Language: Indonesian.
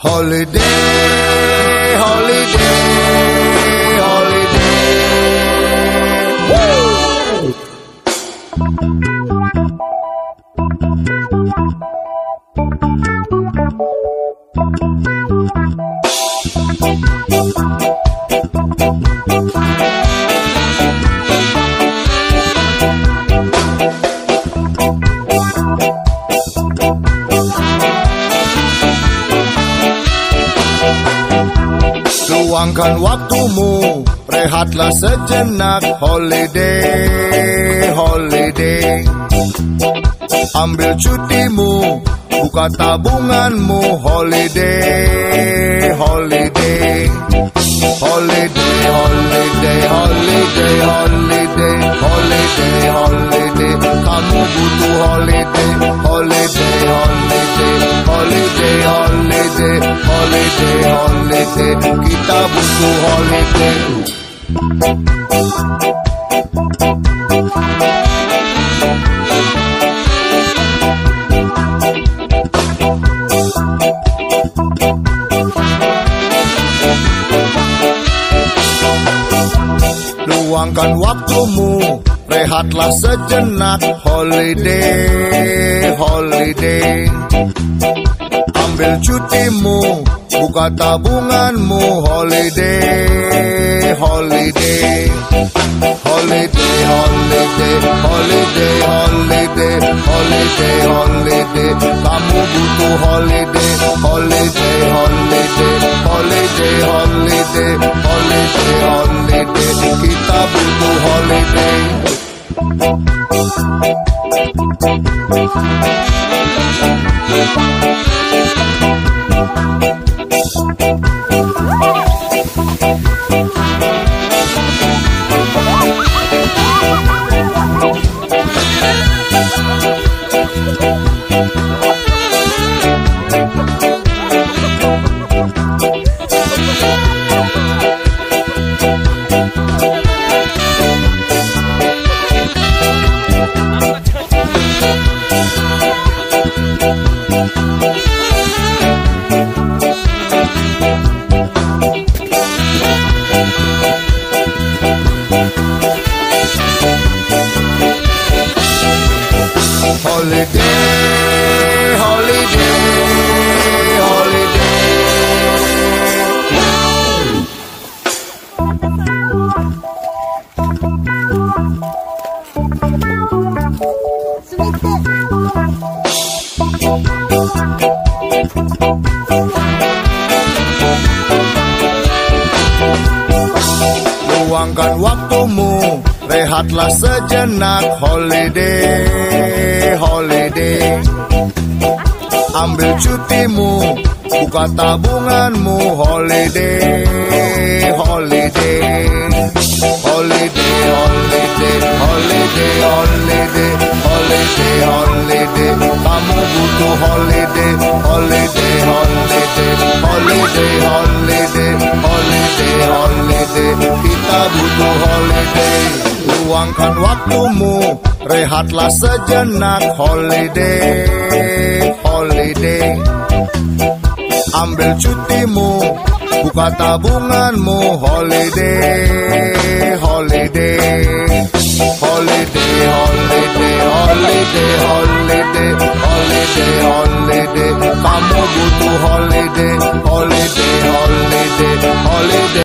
Holiday, holiday, holiday. Woo! Luangkan waktumu, rehatlah sejenak. Holiday, holiday. Ambil cutimu, buka tabunganmu. Holiday, holiday. Holiday, holiday, holiday, holiday, holiday, holiday. Kamu butuh holiday, holiday, holiday, holiday, holiday, holiday, holiday. Kita butuh holiday. Luangkan waktumu, rehatlah sejenak. Holiday, holiday. Ambil cutimu, buka tabunganmu. Holiday, holiday. Holiday, holiday, holiday, holiday, holiday, holiday. Kamu butuh holiday, holiday, holiday, holiday, holiday, holiday, holiday. Kita butuh holiday. Holiday, holiday, holiday. Luangkan waktumu, rehatlah sejenak. Holiday, holiday. Ambil cutimu, buka tabunganmu. Holiday, holiday. Holiday, holiday, holiday, holiday, holiday, holiday. Kamu butuh holiday, holiday, holiday, holiday, holiday, holiday, holiday. Kita butuh holiday. Luangkan waktumu, rehatlah sejenak. Holiday, holiday. Ambil cutimu, buka tabunganmu. Holiday, holiday. Holiday, holiday, holiday, holiday, holiday, holiday. Kamu butuh holiday,